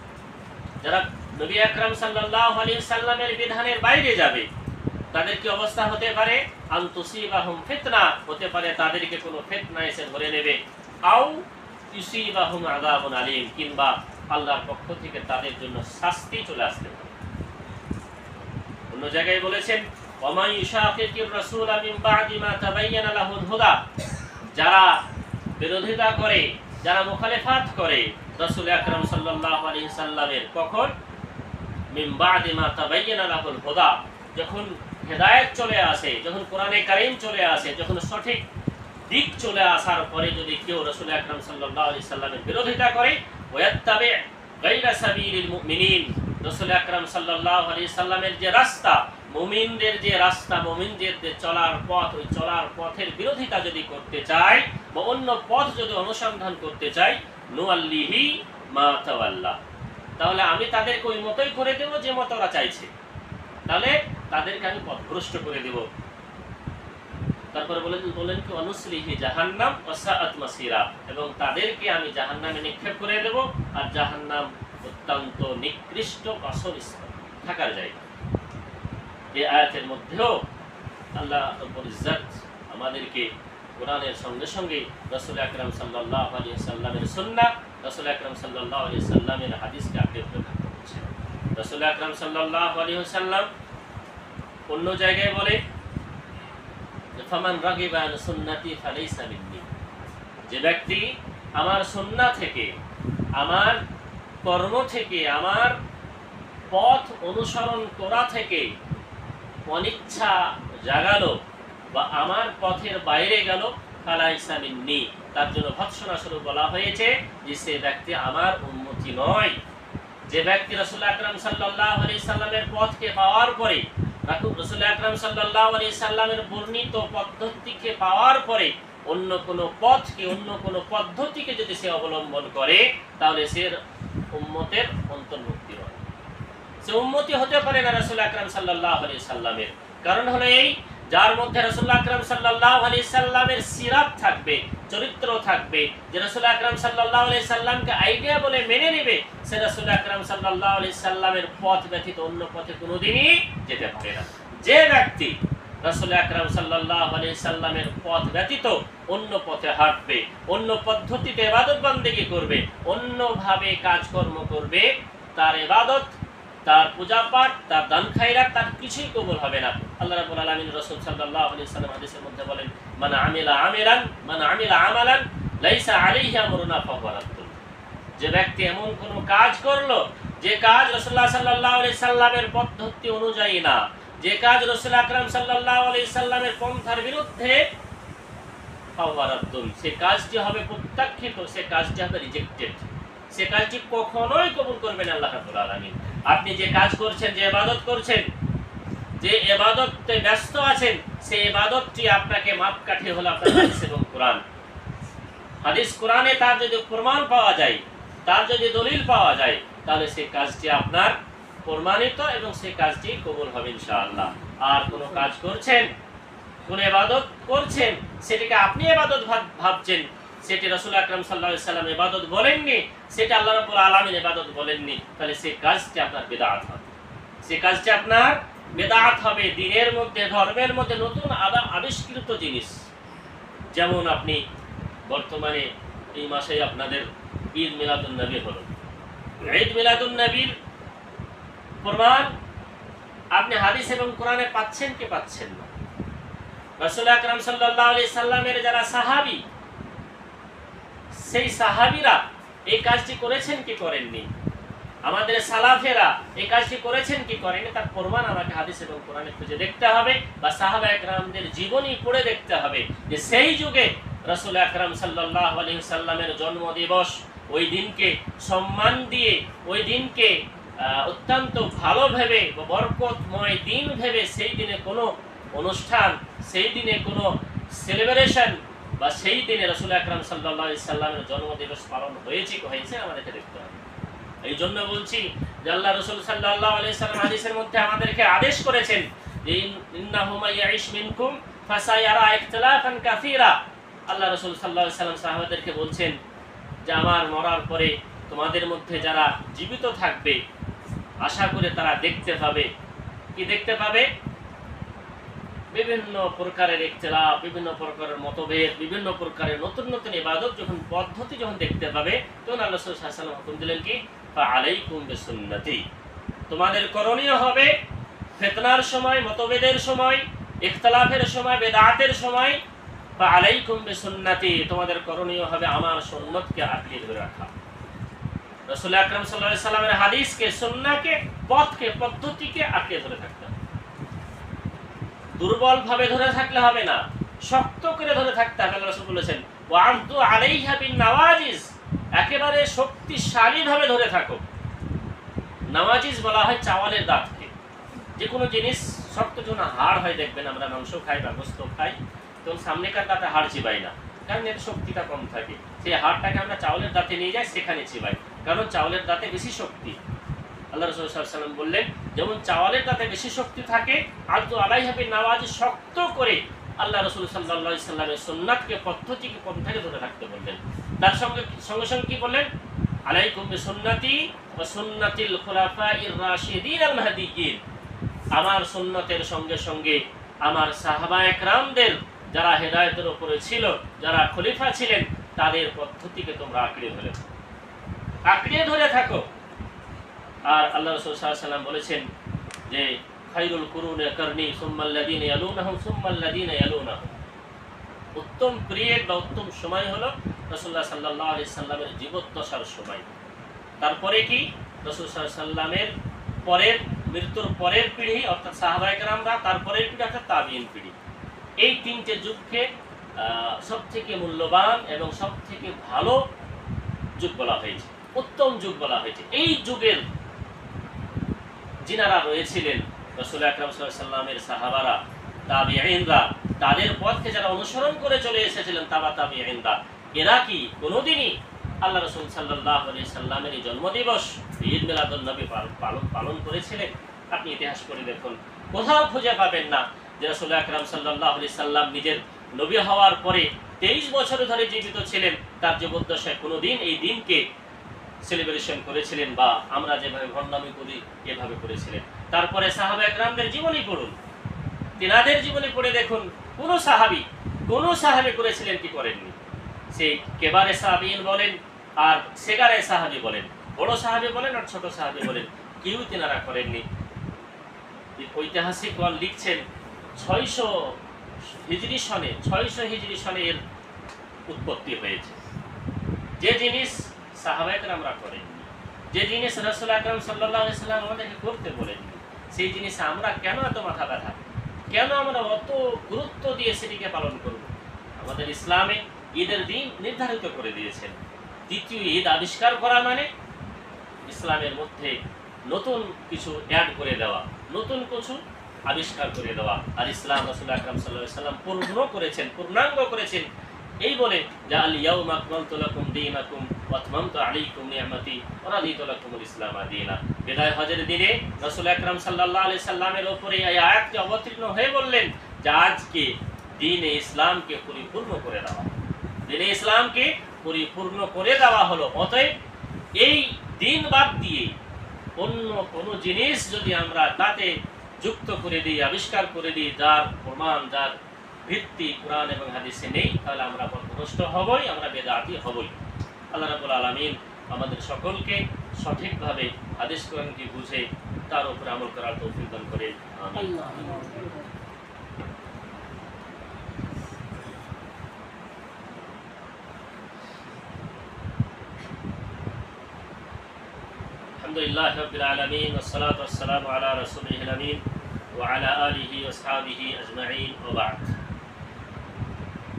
যারা নবী আকরাম সাল্লাল্লাহু আলাইহি সাল্লামের বিধানের বাইরে যাবে, তাদের কি অবস্থা হতে পারে? আন তুসিবাহুম ফিতনা, হতে পারে তাদেরকে কোনো ফিতনা এসে ধরে নেবে, আও তুসিবাহুম আযাবুন আলীম, কিংবা আল্লাহর পক্ষ থেকে তাদের জন্য শাস্তি চলে আসতে পারে। অন্য জায়গায় বলেছেন, ওয়া মান ইউশাকিকির রাসূলা মিন বা'দি মা তাবায়্যানা লাহুল হুদা, যারা বিরোধিতা করে, যারা মুখালিফাত করে রাসূল আকরাম সাল্লাল্লাহু আলাইহি সাল্লামের, কখন? মিন বা'দি মা তাবায়্যানা লাহুল হুদা, যখন হেদায়েত চলে আসে, যখন কোরআনে কারীম চলে আসে, যখন সঠিক দিক চলে আসার পরে যদি কেউ রাসূল আকরাম সাল্লাল্লাহু আলাইহি সাল্লামের বিরোধিতা করে, ওয়াত্তাবি গায়রা সাবিলিল মুমিনিন, রাসূল আকরাম সাল্লাল্লাহু আলাইহি সাল্লামের যে রাস্তা, মুমিনদের যে রাস্তা, মুমিনদের যে চলার পথ, ওই চলার পথের বিরোধিতা যদি করতে চায় বা অন্য পথ যদি অনুসন্ধান করতে চায়, নুআল্লিহি মা তাওয়াল্লা, তাহলে আমি তাদেরকে ওই মতই করে দেব যে মত ওরা চাইছে, তাহলে তাদেরকে আমি পথভ্রষ্ট করে দেব। তারপরে বলেন কি, অনুসলিহি জাহান্নাম ওয়া সাআত মাসিরা, এবং তাদেরকে আমি জাহান্নামে নিক্ষেপ করে দেব, আর জাহান্নাম অত্যন্ত নিকৃষ্ট বাসস্থান, থাকার জায়গা। এই আয়াতের মধ্যেও আল্লাহ রাব্বুল ইজ্জত আমাদেরকে কোরআনের সঙ্গে সঙ্গে রাসূল আকরাম সাল্লাল্লাহু আলাইহি সাল্লামের সুন্নাহ, রাসূল আকরাম সাল্লাল্লাহু আলাইহি সাল্লামের হাদিসকে আঁকড়ে ধরে থাকতে বলছেন। রাসূল আকরাম সাল্লাল্লাহু আলাইহি সাল্লাম অন্য জায়গায় বলে, ফামান রাগিবা আন সুন্নতি ফালাইসা মিন্নি, যে ব্যক্তি আমার সুন্নাহ থেকে, আমার কর্ম থেকে, আমার পথ অনুসরণ করা থেকে অনিচ্ছা জাগালো বা আমার পথের বাইরে গেল, ফালাইসা মিন্নি, তার জন্য ভৎসনা স্বরূপ বলা হয়েছে যে সে ব্যক্তি আমার উম্মতি নয়। যে ব্যক্তি রাসূল আকরাম সাল্লাল্লাহু আলাইহি সাল্লামের পথকে পাওয়ার পরে, রাসূল আকরাম সাল্লাল্লাহু আলাইহি সাল্লামের বর্ণিত পদ্ধতিকে পাওয়ার পরে অন্য কোনো পথকে, অন্য কোনো পদ্ধতিকে যদি সে অবলম্বন করে, তাহলে সে উম্মতের অন্তর্ভুক্তি হয়। সে উম্মতি হতে পারে না রাসূল আকরাম সাল্লাল্লাহু আলাইহি সাল্লামের। কারণ হলো এই, যার মধ্যে রাসূল আকরাম সাল্লাল্লাহু আলাইহি সাল্লামের সিরাত থাকবে, চরিত্র থাকবে, যে রাসূল আকরাম সাল্লাল্লাহু আলাইহি সাল্লামকে আইডিয়া বলে মেনে নেবে, সে রাসূল আকরাম সাল্লাল্লাহু আলাইহি সাল্লামের পথ ব্যতীত অন্য পথে কোনোদিনই যেতে পারে না। যে ব্যক্তি রাসূল আকরাম সাল্লাল্লাহু আলাইহি সাল্লামের পথ ব্যতীত অন্য পথে হাঁটবে, অন্য পদ্ধতিতে ইবাদত বন্দেগী করবে, অন্যভাবে কাজকর্ম করবে, তার ইবাদত, তার পূজা পাঠ, তার দান খায়রাত, তার কিছুই কবুল হবে না। আল্লাহ রাব্বুল আলামিন রাসূল সাল্লাল্লাহু আলাইহি সাল্লাম হাদিসের মধ্যে বলেন, মান আমিলা আমালান লাইসা আলাইহি আমরুনা ফাহুয়া রাদ্দুন। যে ব্যক্তি এমন কোন কাজ করলো, যে কাজ রাসূলুল্লাহ সাল্লাল্লাহু আলাইহি সাল্লামের পদ্ধতি অনুযায়ী না, যে কাজ রাসূল আকরাম সাল্লাল্লাহু আলাইহি সাল্লামের পন্থার বিরুদ্ধে, ফাহুয়া রাদ্দুন, সে কাজটি হবে প্রত্যাখ্যাত, সে কাজটি হবে রিজেক্টেড, সে কাজটি কখনোই কবুল করবেন না আল্লাহ রাব্বুল আলামিন। আপনি যে কাজ করছেন, যে ইবাদত করছেন, যে ইবাদতে ব্যস্ত আছেন, সেই ইবাদতটি আপনাকে মাপকাঠি হলো আপনার হাদিস এবং কোরআন। হাদিস কোরআনে তার যদি প্রমাণ পাওয়া যায়, তার যদি দলিল পাওয়া যায়, তাহলে সেই কাজটি আপনার প্রমাণিত এবং সেই কাজটি কবুল হবে ইনশাআল্লাহ। আর কোন কাজ করছেন, কোন ইবাদত করছেন, সেটাকে আপনি ইবাদত ভাবছেন, সেটি রাসূল আকরাম সাল্লাল্লাহু আলাইহি সাল্লাম ইবাদত বলেননি, সেটা আল্লাহ রাব্বুল আলামিন ইবাদত বলেননি, তাহলে সেই কাজটি আপনার বিদআত হবে। সেই কাজটি আপনার বিদআত হবে, দ্বীনের মধ্যে, ধর্মের মধ্যে নতুন আবিষ্কৃত জিনিস। যেমন আপনি বর্তমানে এই মাসে আপনাদের ঈদ মিলাদুন নবী হলো। ঈদ মিলাদুন নবীর প্রমাণ আপনি হাদিস এবং কোরআনে পাচ্ছেন কি পাচ্ছেন না? রাসূল আকরাম সাল্লাল্লাহু আলাইহি সাল্লামের যারা সাহাবী, সেই সাহাবীরা এই কাজটি করেছেন কি করেননি? আমাদের সালাফেরা এই কাজটি করেছেন কি করেননি? তার প্রমাণ আমাকে হাদিস এবং কোরআনে খুঁজে দেখতে হবে, বা সাহাবা একরামদের জীবনী পড়ে দেখতে হবে যে সেই যুগে রাসূল আকরাম সাল্লাল্লাহু আলাইহি সাল্লামের জন্মদিবস, ওই দিনকে সম্মান দিয়ে, ওই দিনকে অত্যন্ত ভালো ভেবে, বরকতময় দিন ভেবে, সেই দিনে কোনো অনুষ্ঠান, সেই দিনে কোনো সেলিব্রেশন, বা সেই দিনে রাসূল আকরাম সাল্লাল্লাহু আলাইহি সাল্লামের জন্মদিবস পালন হয়েছে আমাদেরকে দেখতে হবে। এই জন্য বলছি যে আল্লাহ রাসূল সাল্লাল্লাহু আলাইহি সাল্লাম হাদিসের মধ্যে আমাদেরকে আদেশ করেছেন যে ইন্নাহু মাইয়াইশ মিনকুম ফাসায়ারা ইখতিলাফান কাসীরা। আল্লাহ রাসূল সাল্লাল্লাহু আলাইহি সাল্লাম সাহাবাদেরকে বলছেন যে আমার মরার পরে তোমাদের মধ্যে যারা জীবিত থাকবে, আশা করে তারা দেখতে পাবে, কি দেখতে পাবে? বিভিন্ন প্রকারের ইখতিলাফ, বিভিন্ন প্রকারের মতভেদ, বিভিন্ন প্রকারের নতুন নতুন ইবাদত যখন পদ্ধতি যখন দেখতে পাবে, তখন আল্লাহ রাসূল সাল্লাল্লাহু আলাইহি ওয়াসাল্লাম হুকুম দিলেন কি, ফাআলাইকুম বিসুন্নতি, তোমাদের করণীয় হবে ফিতনার সময়, মতভেদের সময়, ইখতিলাফের সময়, বিদআতের সময়, ফাআলাইকুম বিসুন্নতি, তোমাদের করণীয় হবে আমার সুন্নতকে আঁকড়ে ধরে রাখা। রাসূল আকরাম সাল্লাল্লাহু আলাইহি সাল্লামের হাদিসকে, সুন্নাহকে, পথকে, পদ্ধতিকে আঁকড়ে ধরে থাকতে হবে। দুর্বল ভাবে ধরে থাকলে হবে না, শক্ত করে ধরে থাকতে হবে। আল্লাহ রাসূল বলেছেন ওয়া'আদু আলাইহা বিন নাওয়াজিজ, একেবারে শক্তিশালী ভাবে ধরে থাকো। নাওয়াজিজ বলা হয় চাওয়ালের দাঁতকে। যে কোনো জিনিস শক্ত যখন হাড় হয়, দেখবেন আমরা মাংস খাই বা গোশত খাই, তখন সামনেকার দাঁতে হাড় চিবাই না, কারণ এর শক্তিটা কম থাকে। সেই হাড়টাকে আমরা চাউলের দাঁতে নিয়ে যাই, সেখানে চিবাই, কারণ চাউলের দাঁতে বেশি শক্তি। আল্লাহ রাসূল সাল্লাল্লাহু আলাইহি ওয়াসাল্লাম বললেন যেমন চাওয়ালের দাঁতে বেশি শক্তি থাকে, আদু আলাইহা বিন নাওয়াজিজ, শক্ত করে আল্লাহ রাসূল সাল্লাল্লাহু আলাইহি সাল্লামের সুন্নাতকে, পদ্ধতিকে, পন্থাকে ধরে রাখতে বললেন। তার সঙ্গে সঙ্গে কি বললেন? আলাইকুম বিসুন্নতি ওয়া সুন্নাতিল খুলাফাইর রাশিদিন আল মাহদিয়্যিন, আমার সুন্নতের সঙ্গে সঙ্গে আমার সাহাবা একরামদের যারা হেদায়েতের উপরে ছিল, যারা খলিফা ছিলেন, তাদের পদ্ধতিকে তোমরা আঁকড়ে ধরে থাকো। আর আল্লাহ রাসূল সাল্লাল্লাহু আলাইহি ওয়াসাল্লাম বলেছেন যে খায়রুল কুরুনি কারনি সুম্মাল্লাযীনা ইয়ালুনাহুম সুম্মাল্লাযীনা ইয়ালুনাহুম, উত্তম পিরিয়ড বা উত্তম সময় হলো রাসূলুল্লাহ সাল্লাল্লাহু আলাইহি সাল্লামের জীবদ্দশার সময়। তারপরে কি রাসূল সাল্লাল্লাহু আলাইহি সাল্লামের পরের মৃত্যুর পরের পিঢ়ি অর্থাৎ সাহাবায়ে কেরামরা, তারপরের পিঢ়ি অর্থাৎ তাবিঈন পিঢ়ি। এই তিনটে যুগকে সবথেকে মূল্যবান এবং সবথেকে ভালো যুগ বলা হয়েছে, উত্তম যুগ বলা হয়েছে। এই যুগের যিনারা রয়েছিলেন রাসূল আকরাম সাল্লাল্লাহু আলাইহি সাল্লামের সাহাবারা, তাবিঈনরা, তাদের পথকে যারা অনুসরণ করে চলে এসেছিলেন তাবিঈনরা, এরা কি কোনোদিনই আল্লাহ রাসূল সাল্লাল্লাহু আলাইহি সাল্লামের এই জন্মদিবস ঈদ মিলাদুন নবী পালন করেছিলেন? আপনি ইতিহাস পড়ে দেখুন, কোথাও খুঁজে পাবেন না যে রাসূল আকরাম সাল্লাল্লাহু আলাইহি সাল্লাম নিজের নবী হওয়ার পরে 23 বছর ধরে জীবিত ছিলেন, তার জীবদ্দশায় কোনোদিন এই দিনকে সেলিব্রেশন করেছিলেন বা আমরা যেভাবে ভণ্ডামি করি এভাবে করেছিলেন। তারপরে সাহাবায়ে কেরামদের জীবনী পড়ুন, তিনাদের জীবনী পড়ে দেখুন কোন সাহাবী করেছিলেন কি করেননি। সেই কেবারে সাহাবীন বলেন আর সেগারে সাহাবী বলেন, বড় সাহাবী বলেন আর ছোট সাহাবী বলেন, কেউ তিনারা করেননি। ঐতিহাসিকগণ লিখছেন 600 হিজরি সনে এর উৎপত্তি হয়েছে। যে জিনিস সাহাবায়ে কেরামরা করেননি, যে জিনিস রাসূল আকরাম সাল্লাল্লাহু আলাইহি সাল্লাম আমাদেরকে করতে বলেননি, সেই জিনিস আমরা কেন এত মাথা ব্যথা, কেন আমরা অত গুরুত্ব দিয়ে সেটিকে পালন করব? আমাদের ইসলামে ঈদের দিন নির্ধারিত করে দিয়েছেন। দ্বিতীয় ঈদ আবিষ্কার করা মানে ইসলামের মধ্যে নতুন কিছু অ্যাড করে দেওয়া, নতুন কিছু আবিষ্কার করে দেওয়া। আর ইসলাম রাসূল আকরাম সাল্লাল্লাহু আলাইহি সাল্লাম পূর্ণাঙ্গ করেছেন এই বলে যে আল ইয়াউমা আকমালতু লাকুম দীনাকুম ওয়া আতমামতু আলাইকুম নি'মাতি ওয়া রাদিতু লাকুমুল ইসলাম দীনা। বিদায় হজের দিনে রাসূল আকরাম সাল্লাল্লাহু আলাইহি সাল্লামের উপরে এই আয়াতটি অবতীর্ণ হয়ে বললেন যে আজকে দ্বীনে ইসলামকে পরিপূর্ণ করে দেওয়া, দ্বীনে ইসলামকে পরিপূর্ণ করে দেওয়া হলো। অতএব এই দিন বাদ দিয়ে অন্য কোনো জিনিস যদি আমরা তাতে যুক্ত করে দিই, আবিষ্কার করে দিই, যার প্রমাণ, যার ভিত্তি কোরআন এবং হাদিসে নেই, তাহলে আমরা পথভ্রষ্ট হবই, আমরা বেদাতি হবই। আল্লাহ রাব্বুল আলামিন আমাদের সকলকে সঠিকভাবে হাদিস কোরআনকে বুঝে তার উপরে আমল করার তৌফিক দান করেন। আমিন। আলহামদুলিল্লাহি রাব্বিল আলামিন ওয়াসসালাতু ওয়াসসালামু আলা রাসূলিহিল আমিন ওয়া আলা আলিহি ওয়া আসহাবিহি আজমাইন ওয়া বা'দ।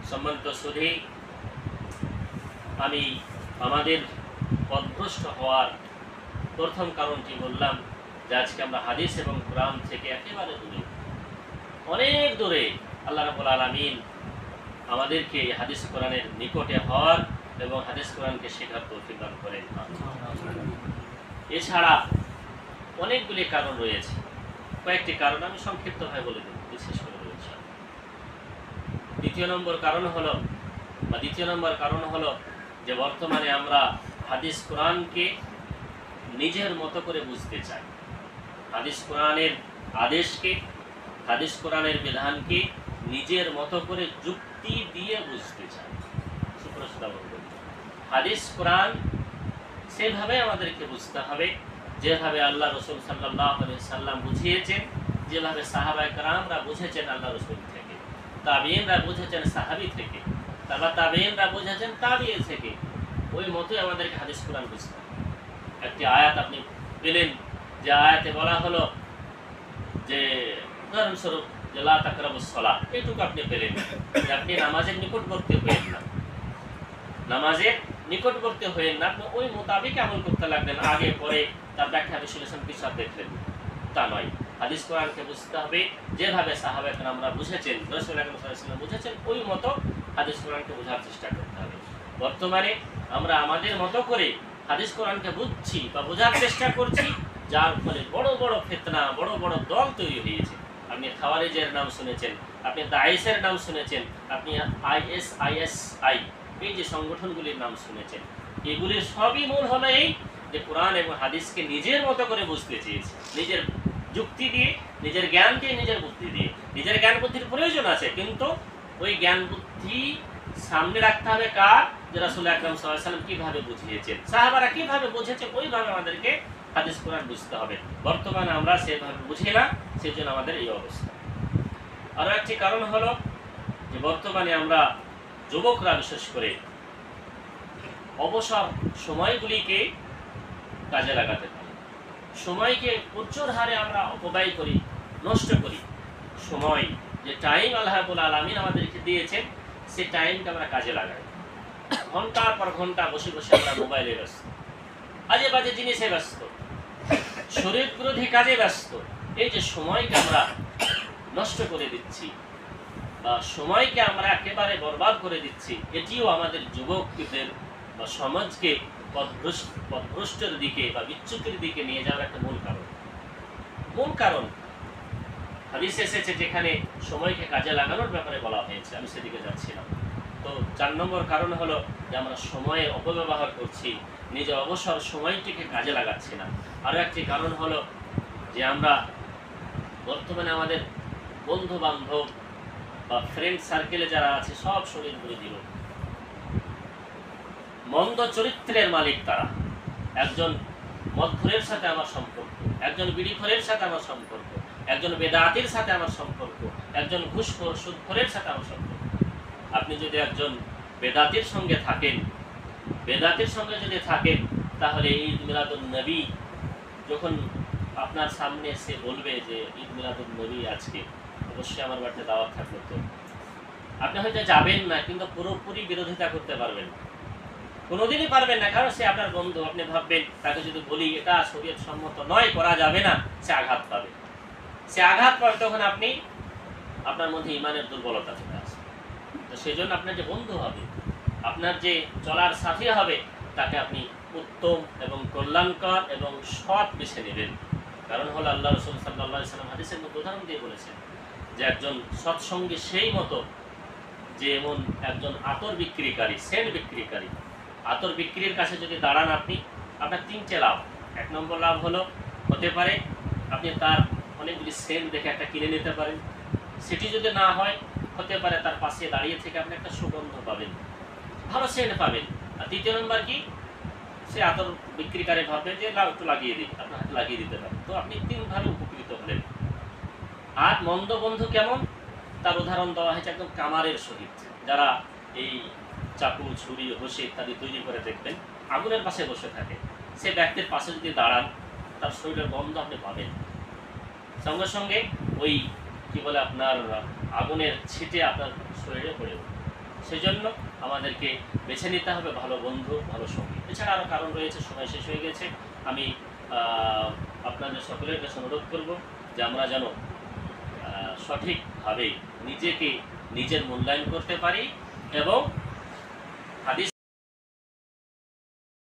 সম্মানিত সুধী, আমি আমাদের পথভ্রষ্ট হওয়ার প্রথম কারণটি বললাম যে আজকে আমরা হাদিস এবং কোরআন থেকে একেবারে দূরে, অনেক দূরে। আল্লাহ রাব্বুল আলামিন আমাদেরকে হাদিস কোরআনের নিকটে হওয়ার এবং হাদিস কোরআনকে শেখার তৌফিক দান করেন। এছাড়া অনেকগুলি কারণ রয়েছে, কয়েকটি কারণ আমি সংক্ষিপ্তভাবে বলে দেব, বিশেষ করে রয়েছে। দ্বিতীয় নম্বর কারণ হলো যে বর্তমানে আমরা হাদিস কোরআনকে নিজের মতো করে বুঝতে চাই, হাদিস কোরআনের আদেশকে, হাদিস কোরআনের বিধানকে নিজের মতো করে যুক্তি দিয়ে বুঝতে চাই। হাদিস কোরআন সেভাবে আমাদেরকে বুঝতে হবে যেভাবে আল্লাহ রাসূল সাল্লাল্লাহু আলাইহি সাল্লাম বুঝিয়েছেন, যেভাবে সাহাবায়ে কেরামরা বুঝেছেন আল্লাহ রাসূল থেকে, তাবিঈনরা বুঝেছেন সাহাবী থেকে, তাবিঈনরা বুঝেছেন তাবিঈ থেকে। ওই মতোই আমাদেরকে হাদিস কোরআন বুঝতে হবে। একটি আয়াত আপনি পেলেন, যে আয়াতে বলা হলো যে উদাহরণস্বরূপ যে লা তাকরাবুস সালাহ, এইটুকু আপনি পেলেন যে আপনি নামাজের নিকটবর্তী হয়েন না, নামাজের নিকটবর্তী হয়ে না, আপনি ওই মোতাবেক আমল করতে লাগলেন, আগে পরে তার ব্যাখ্যা বিশ্লেষণ কিছু দেখলেন, তা নয়। হাদিস কোরআনকে বুঝতে হবে যেভাবে সাহাবায়ে কেরামরা বুঝেছেন, রাসূল আকরাম সাল্লাল্লাহু আলাইহি ওয়াসাল্লাম বুঝেছেন, ওই মতো হাদিস কোরআনকে বোঝার চেষ্টা করতে হবে। বর্তমানে আমরা আমাদের মতো করে হাদিস কোরআনকে বুঝছি বা বোঝার চেষ্টা করছি, যার ফলে বড় বড় ফিতনা, বড় বড় দল তৈরি হয়েছে। আপনি খাওয়ারিজের নাম শুনেছেন, আপনি দাইসের নাম শুনেছেন, আপনি ISI এই যে সংগঠনগুলির নাম শুনেছেন, এগুলির সবই মূল হলো এই যে কোরআন এবং হাদিসকে নিজের মতো করে বুঝতে চেয়েছে, নিজের যুক্তি দিয়ে, নিজের জ্ঞান দিয়ে, নিজের বুদ্ধি দিয়ে। নিজের জ্ঞান বুদ্ধির প্রয়োজন আছে, কিন্তু ওই জ্ঞান বুদ্ধি সামনে রাখতে হবে কার? যে রাসূল আকরাম সাল্লাল্লাহু আলাইহি ওয়াসাল্লাম কিভাবে বুঝিয়েছেন, সাহাবারা কিভাবে বুঝেছে, ওইভাবে আমাদেরকে হাদিস কোরআন বুঝতে হবে। বর্তমানে আমরা সেভাবে বুঝি না, সেজন্য আমাদের এই অবস্থা। আরো একটি কারণ হলো যে বর্তমানে আমরা যুবকরা বিশেষ করে অবসর সময়গুলিকে কাজে লাগাতে পারি। সময়কে প্রচুর হারে আমরা অপব্যয় করি, নষ্ট করি। সময় যে টাইম আল্লাহ রাব্বুল আলামিন আমাদেরকে দিয়েছেন, সে টাইমকে আমরা কাজে লাগাই। ঘন্টার পর ঘন্টা বসে বসে আমরা মোবাইলে ব্যস্ত, আজে বাজে জিনিসে ব্যস্ত, শরীর বিরোধী কাজে ব্যস্ত। এই যে সময়কে আমরা নষ্ট করে দিচ্ছি বা সময়কে আমরা একেবারে বরবাদ করে দিচ্ছি, এটিও আমাদের যুবকদের বা সমাজকে পথভ্রষ্টের দিকে বা বিচ্যুতির দিকে নিয়ে যাওয়ার একটা মূল কারণ হাদিস এসেছে যেখানে সময়কে কাজে লাগানোর ব্যাপারে বলা হয়েছে, আমি সেদিকে যাচ্ছি না। তো 4 নম্বর কারণ হলো যে আমরা সময়ের অপব্যবহার করছি, নিজের অবসর সময়টিকে কাজে লাগাচ্ছি না। আরও একটি কারণ হলো যে আমরা বর্তমানে আমাদের বন্ধু বান্ধব বা ফ্রেন্ড সার্কেলে যারা আছে সব শরীর বিরোধী লোক, মন্দ চরিত্রের মালিক তারা। একজন মদখোরের সাথে আমার সম্পর্ক, একজন বিড়িখোরের সাথে আমার সম্পর্ক, একজন বেদাতির সাথে আমার সম্পর্ক, একজন ঘুষখোর সুদখোরের সাথে আমার সম্পর্ক। আপনি যদি একজন বেদাতির সঙ্গে থাকেন, তাহলে ঈদ মিলাদুন নবী যখন আপনার সামনে এসে বলবে যে ঈদ মিলাদুন নবী আজকে, অবশ্যই আমার বাড়িতে দাওয়াত থাকলো, তো আপনি হয়তো যাবেন না, কিন্তু পুরোপুরি বিরোধিতা করতে পারবেন না, কোনোদিনই পারবেন না। কারণ সে আপনার বন্ধু। আপনি ভাববেন তাকে যদি বলি এটা শরীয়ত সম্মত নয়, করা যাবে না, সে আঘাত পাবে। তখন আপনার মধ্যে ইমানের দুর্বলতা চলে আসবে। তো সেই জন্য আপনার যে বন্ধু হবে, আপনার যে চলার সাথী হবে, তাকে আপনি উত্তম এবং কল্যাণকর এবং সৎ বেছে নেবেন। কারণ হলো আল্লাহ রাসূল সাল্লাল্লাহু আলাইহি ওয়াসাল্লাম হাদিসের মধ্যে উদাহরণ দিয়ে বলেছেন যে একজন সৎসঙ্গী সেই মতো যে এমন একজন আতর বিক্রিকারী, সেন্ট বিক্রিকারী। আতর বিক্রির কাছে যদি দাঁড়ান আপনি, আপনার 3টে লাভ। 1 নম্বর লাভ হতে পারে আপনি তার অনেকগুলি সেন্ট দেখে একটা কিনে নিতে পারেন। সেটি যদি না হয়, হতে পারে তার পাশে দাঁড়িয়ে থেকে আপনি একটা সুগন্ধ পাবেন, ভালো সেন্ট পাবেন। আর 3 নম্বর কি, সে আতর বিক্রিকারী ভাববে যে একটু লাগিয়ে দিই, আপনার হাতে লাগিয়ে দিতে পারেন। তো আপনি 3 ভাবে উপকৃত হলেন। আর মন্দ বন্ধু কেমন, তার উদাহরণ দেওয়া হয়েছে একদম কামারের সহিত। যারা এই চাকু, ছুরি, হোসে ইত্যাদি তৈরি করে দেখবেন, আগুনের পাশে বসে থাকে, সে ব্যক্তির পাশে যদি দাঁড়ান, তার শরীরের গন্ধ আপনি পাবেন, সঙ্গে সঙ্গে ওই আপনার আগুনের ছিটে আপনার শরীরে পড়ে উঠবে। সেই জন্য আমাদেরকে বেছে নিতে হবে ভালো বন্ধু, ভালো সঙ্গী। এছাড়া আরও কারণ রয়েছে, সময় শেষ হয়ে গেছে। আমি আপনাদের সকলের কাছে অনুরোধ করব যে আমরা যেন সঠিকভাবে নিজেকে নিজের মূল্যায়ন করতে পারি এবং হাদিস